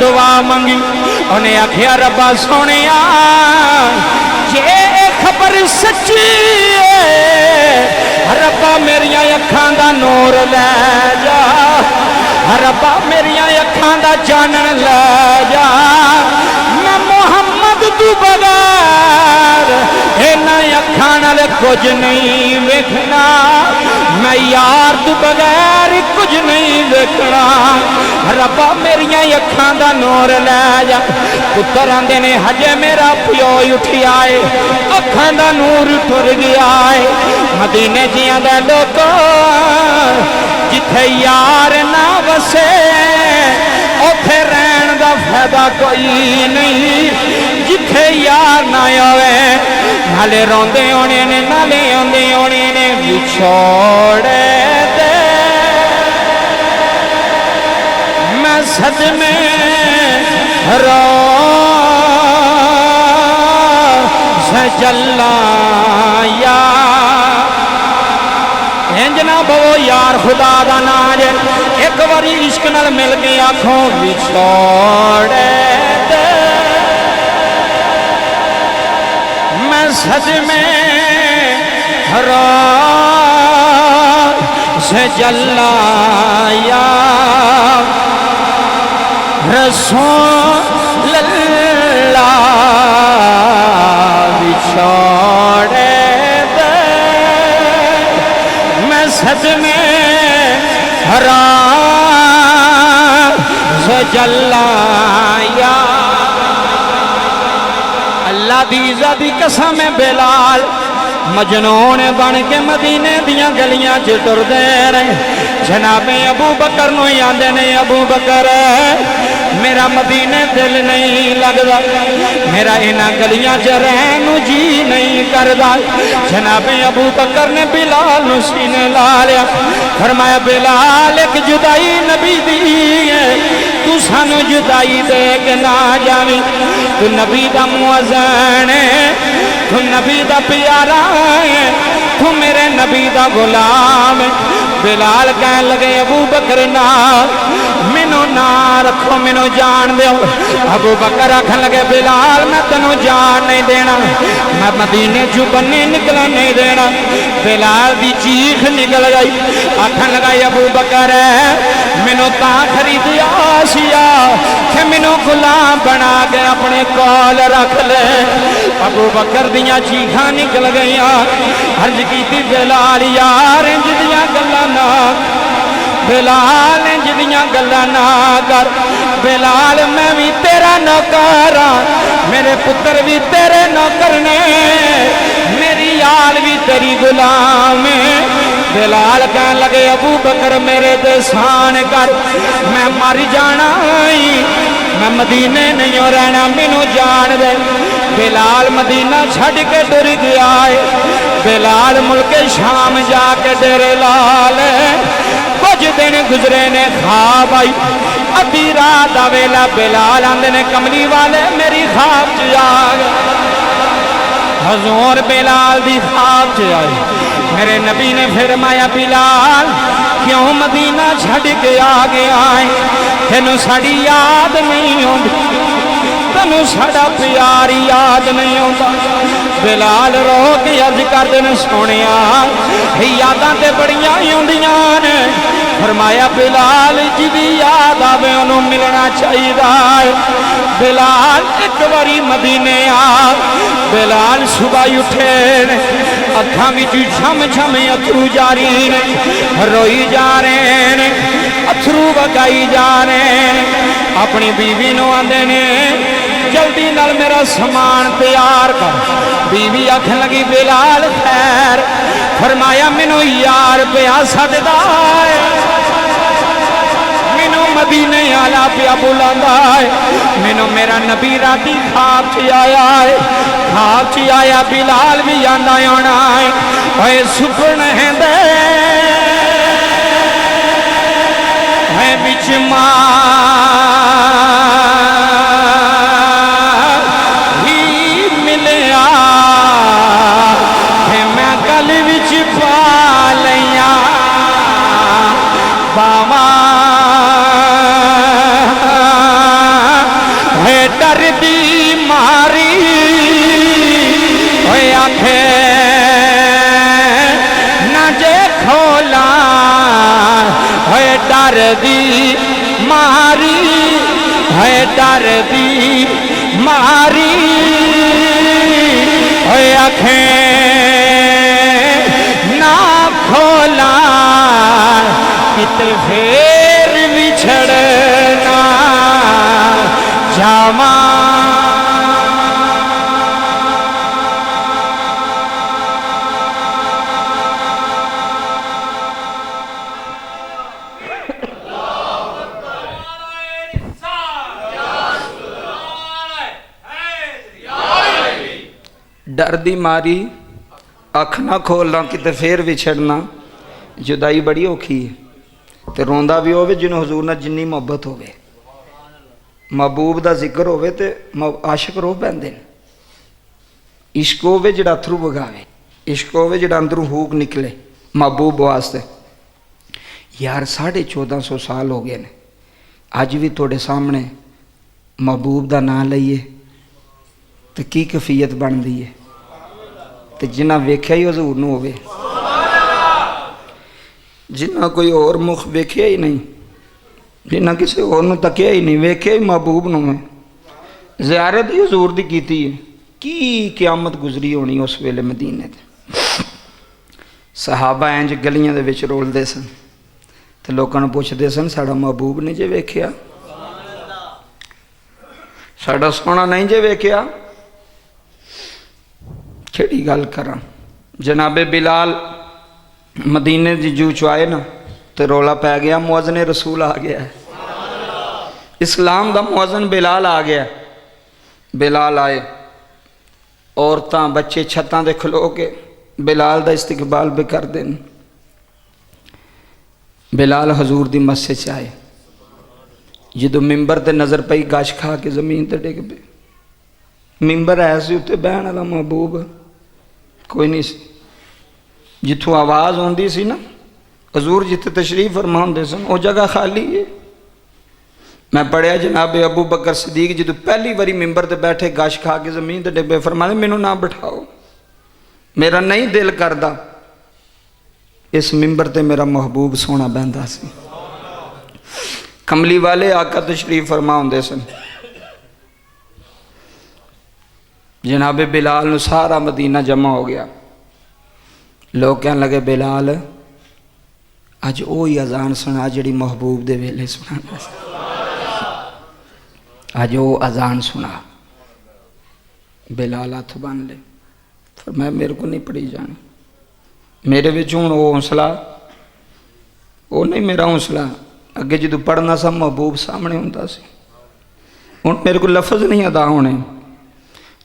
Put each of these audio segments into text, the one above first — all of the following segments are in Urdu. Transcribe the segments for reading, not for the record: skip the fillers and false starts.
دعا منگی انہیں آخیا ربا سونے جے خبر سچی ہے ربا میری اکھاں دا نور لے جا ربا میری اکھاں دا چانن لے جا میں محمد تو بغیر اینا اکھاں نال کچھ نہیں ویکھنا میں یار تو بغیر کچھ نہیں ویکھنا ربا میری اکھاں دا نور لے جا پتر آندے نے ہجے میرا پیو اٹھی آئے اکھاں دا نور ٹر گیا ہے مدینے جیاں دے لوکو جتھے یار نہ وسے اوتھے رہن دا فائدہ کوئی نہیں جتھے یار نہ آوے نالے روندے ہونے نے نالے آندے ہونے نے بچھوڑے دے میں صدمے رو سجلا یا جناب وہ یار خدا دا ناج ایک باری عشق نال مل کے آنکھوں بچھوڑے دے میں سج میں رو سے جلا یا رسول اللہ بچھوڑے سج میں ہرا سجلا یا اللہ دی عزت دی قسم بلال مجنون بن کے مدینے دیاں گلیاں چ ٹردے رہے جناب ابو بکر نو آندے نے ابو بکر میرا مدینے دل نہیں لگدا میرا انہاں گلیاں چ رہن نو جی نہیں کردا جناب ابو بکر نے بلال نو سینے لا لیا فرمایا بلال ایک جدائی نبی دی ہے تو سانو جدائی دے کے نہ جاویں تو نبی دا مؤذن ہے تو نبی دا پیارا ہے تو میرے نبی دا غلام ہے بلال کہنے لگے ابو بکر مینو نہ رکھو مینو جان دیو ابو بکر آکھن لگے بلال میں تینوں جان نہیں دینا میں مدینے چوں بنی نکلا نہیں دینا بلال دی چیخ نکل گئی آکھن لگا ابو بکر مینو تا خریدیا سیا کہ مینو غلام بنا کے اپنے کول رکھ لے ابو بکر دیاں چیخاں نکل گئیاں عرض کیتی بلال یار انج دیاں گلاں نہ بلال انج دیاں گلاں نہ کر بلال میں بھی تیرا نوکر ہاں میرے پتر بھی تیرے نوکر نے میری آل بھی تیری غلام ہے بلال کہنے لگے ابو بکر میرے دے سان کر میں مر جانا میں مدینے نہیں ہو رہنا مینو جان دے بلال مدینہ چھڑ کے ڈر گیا ہے بلال ملک شام جا کے ڈیرے لال کچھ دن گزرے نے خواب آئی ادھی رات ویلا بلال آندے نے کملی والے میری خواب چ آ گئے حضور بلال دی خواب چ آئی میرے نبی نے فرمایا بلال کیوں مدینہ چھڑ کے آ گیا ہے تینوں ساڑی یاد نہیں ہوندی تینوں ساڑا پیار یاد نہیں ہوتا بلال رو کے عرض کر دن سونیا یاداں تے بڑیاں ہوندیاں نے فرمایا بلال جی دی یاد آوے انہوں ملنا چاہیے بلال ایک باری مدینے آ بلال صبح اٹھے اکھاں وچ چھم چھم اتھرو جاری نے روئی جا رہے نے اتھرو بگائی جا رہے نے اپنی بیوی نو آندے نے جلدی نال میرا سامان تیار کر بیوی آکھن لگی بلال خیر فرمایا مینوں یار پیا سددا ہے مینوں مدینے والا پیا بلاندا ہے مینوں میرا نبی راتی خواب چ آیا ہے خواب چ آیا بلال بھی آندا ہونا ہے اے سکن ہے دے ہے وچ ہے ڈر دی ماری ہوئے آنکھیں نہ کھولا کتے پھر بچھڑنا جاواں ڈر دی ماری اکھ نہ کھولنا کتے پھر وچھڑنا جدائی بڑی اوکھی ہے تے روندا بھی ہوئے جنہوں حضور نہ جنی محبت ہوئے محبوب دا ذکر ہوئے تے عاشق رو پہندے عشق ہوئے جڑا اتھرو بگاوے عشق ہوئے جڑا اندروں ہوک نکلے محبوب واسطے یار 1450 سال ہو گئے نے آج بھی توڑے سامنے محبوب دا نام لئیے تو کی کفیت بن دیئے تو جنہ ویکھیا ہی حضور نو ہوئے جنہ کوئی اور مخ ویکھیا ہی نہیں جنہ کسی اور نو تکیا ہی نہیں ویکھیا ہی محبوب نو میں زیارت ہی حضور دی کیتی ہے کی قیامت گزری ہونی اس ویلے مدینے دے صحابہ اینج گلیاں دے وچ رول دے سن تو لوگوں نے پوچھ دے سن ساڑا محبوب نہیں جے ویکھیا ساڑا سونا نہیں جے ویکھیا کھڑی گل کراں جناب بلال مدینے دی جو چوائے نا تو رولا پہ گیا مؤذن رسول آ گیا ہے اسلام دا مؤذن بلال آ گیا بلال آئے عورتاں بچے چھتاں دے کھلو کے بلال دا استقبال بھی کر دیں بلال حضور دی مسجد سے آئے جدو ممبر تے نظر پئی گاش کھا کے زمین تے ڈگ پہ ممبر ایسی ہوتے بہن اللہ محبوب کوئی نہیں سی جتوں آواز ہوندی سی نا حضور جتے تشریف فرمان دے سن وہ جگہ خالی ہے میں پڑھیا جناب ابو بکر صدیق جدو پہلی واری ممبر تے بیٹھے گاش کھا کے زمین تے ڈگ پہ فرمانے مینوں نہ بٹھاؤ میرا نہیں دل کردہ اس ممبر تے میرا محبوب سونا بہندہ سی کملی والے آقا تشریف فرمان دے سن جناب بلال نو سارا مدینہ جمع ہو گیا لوگ کہنے لگے بلال آج اوہی اذان سنا جڑی محبوب دے ویلے سنا آج او اذان سنا بلال ہاتھ بان لے فرمایا میرے کو نہیں پڑھی جانی میرے وچوں وہ حوصلہ وہ نہیں میرا حوصلہ اگے جدو پڑھنا سا محبوب سامنے ہوتا سی ان میرے کو لفظ نہیں ادا ہونے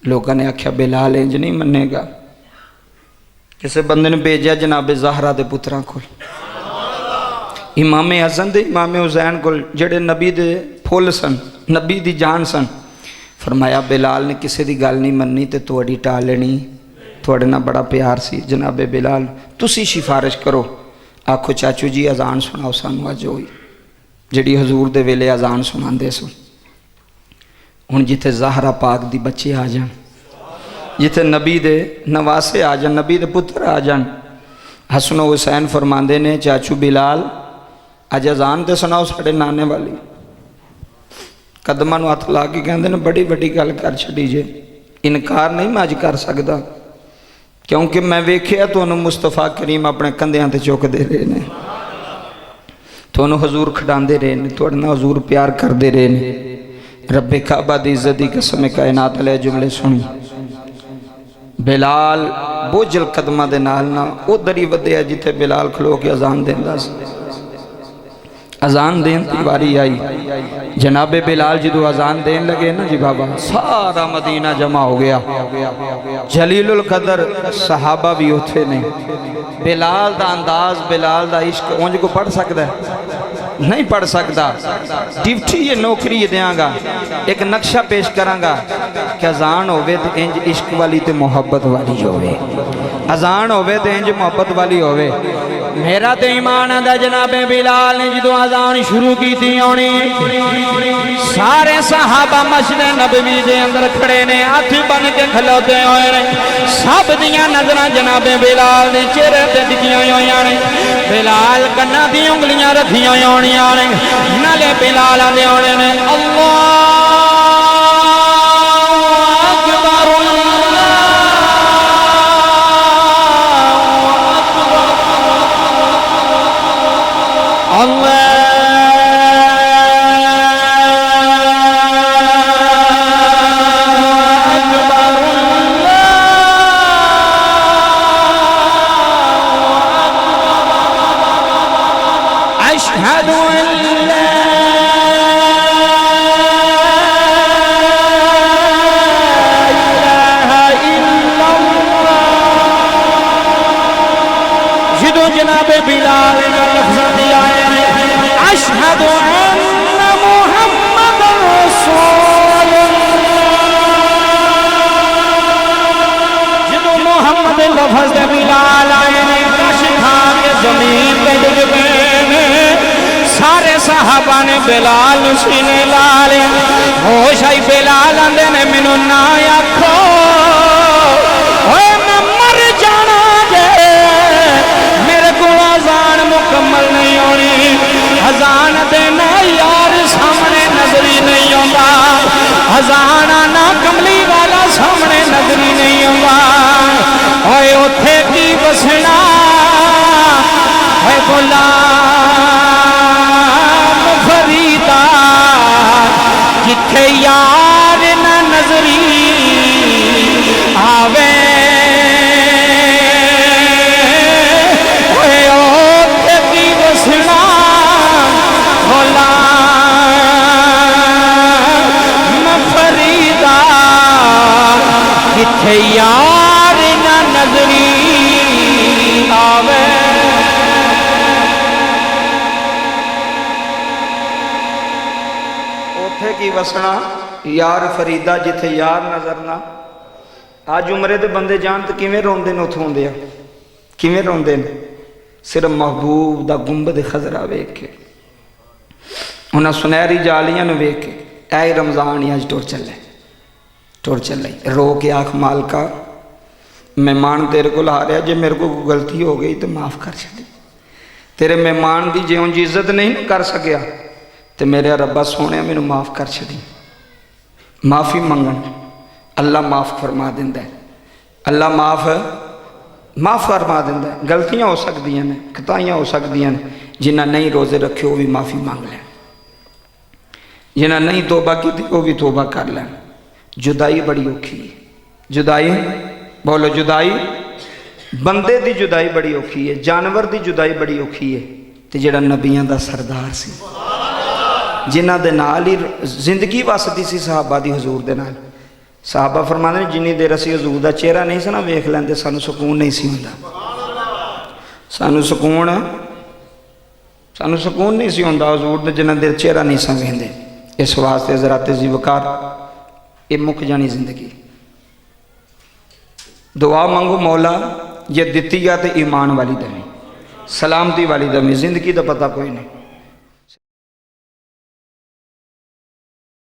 لوگوں نے آکھیا بلال انج نہیں منے گا کسے بندے نے بھیجا جناب زہرا دے پتراں کول امام حسن دے امام حسین کول جڑے نبی دے پھول سن نبی دی جان سن فرمایا بلال نے کسے دی گل نہیں مننی تے توڑی ٹالنی توڑے نہ بڑا پیار سی جناب بلال تسی سفارش کرو آکھو چاچو جی اذان سناؤ سانو اج ہوئی جڑی حضور دے ویلے اذان سنان دے سن ہن جتھے زہرا پاک دی بچے آ جان جتھے نبی دے نواسے آ جان نبی دے پتر آ جان حسن و حسین فرماندے نے چاچو بلال اج اذان تے سناؤ ساڑے نانے والی قدماں نو ہاتھ لا کے کہندے نے بڑی بڑی گل کر چھڈی جے انکار نہیں میں اج کر سکدا کیونکہ میں ویکھیا تانوں مصطفیٰ کریم اپنے کندھیاں تے چوک دے رہے نے تانوں حضور کھڈاندے رہے نے تواڈے نال حضور پیار کردے رہے نے رب کعبہ دی عزت دی قسم کائنات علیہ جملے سنی بلال بوجھل قدمہ دے نال نہ او دری ودیا جتے بلال کھلو کے اذان دیندا سی اذان دین دی باری آئی جناب بلال جدو اذان دین لگے نا جی بابا سارا مدینہ جمع ہو گیا جلیل القدر صحابہ بھی اتھے نہیں بلال دا انداز بلال دا عشق اونج کو پڑھ سکتا ہے نہیں پڑھ سکتا ڈیوٹی یہ نوکری دیاں گا ایک نقشہ پیش کراں گا کہ اذان ہوئے تو انج عشق والی تے محبت والی ہوئے اذان ہوئے تو انج محبت والی ہوئے میرا تے ایمان ہے جناب بلال نے جدو اذان شروع کی تھی ہونی سارے صحابہ مسجد نبوی دے اندر کھڑے نے ہاتھ بن کے کھلوتے ہوئے نے سب دیاں نظراں جناب بلال نے چہرے تے ٹکیاں ہوئیاں نے بلال کنا دی انگلیاں رکھیاں ہوئیاں نے نالے بلال دے ہونے نے اللہ بلال سینے لا لیا ہوش آئی بلال آندے نے مینوں نہ آکھو میں مر جانا جے میرے کو اذان مکمل نہیں ہونی اذان دینا یار سامنے نظر ہی نہیں آتا اذان آنا کملی والا سامنے نظر ہی نہیں آتا اوے اوتھے کی بسنا ہے غلام فریدا جتھے یار نہ نظری آوے اوے اوتھے کی بسنا غلام فریدا جتھے یار نہ نظری آوے اوتھے کی وسنا یار فریدا جتھے یار نظر نہ آج عمرے دے بندے جان تو کیویں روندے نے اتھوں دے کیویں روندے نے صرف محبوب دا گنبد خضرا ویکھ کے انہاں سنہری جالیاں نو ویکھ کے اے رمضان اج ٹر چلے رو کے آنکھ مالکا مہمان تیرے کو لا رہا جے میرے کو غلطی ہو گئی تو معاف کر چھڈی تیرے مہمان دی جے ان عزت نہیں کر سکیا تو میرے ربا سونے مینوں معاف کر چھڈی معافی منگن اللہ معاف فرما دیندا ہے اللہ معاف فرما دیندا ہے غلطیاں ہو سکدیاں نے خطائیاں ہو سکدیاں نے جنہاں نہیں روزے رکھے وہ بھی معافی مانگ لیں جنہاں نہیں توبہ کی تھی وہ بھی توبہ کر لیں جدائی بڑی اوکھی ہے جدائی بولو جدائی بندے دی جدائی بڑی اوکھی ہے جانور دی جدائی بڑی اوکھی ہے تے جڑا نبیاں دا سردار سی جنہ دے نال ہی زندگی واسطی سی صحابہ دی حضور دے نال صحابہ فرماندے نے جنی دیر اسی حضور دا چہرہ نہیں سنا ویکھ لیندے سانو سکون نہیں سی ہوندا سانو سکون نہیں سی ہوندا حضور دے جنہ دیر چہرہ نہیں سا ویندے اس واسطے حضرات ذی وقار یہ مک جانی زندگی دعا مانگو مولا یہ دتی گا تے ایمان والی دمی سلامتی والی دمی زندگی دا پتہ کوئی نہیں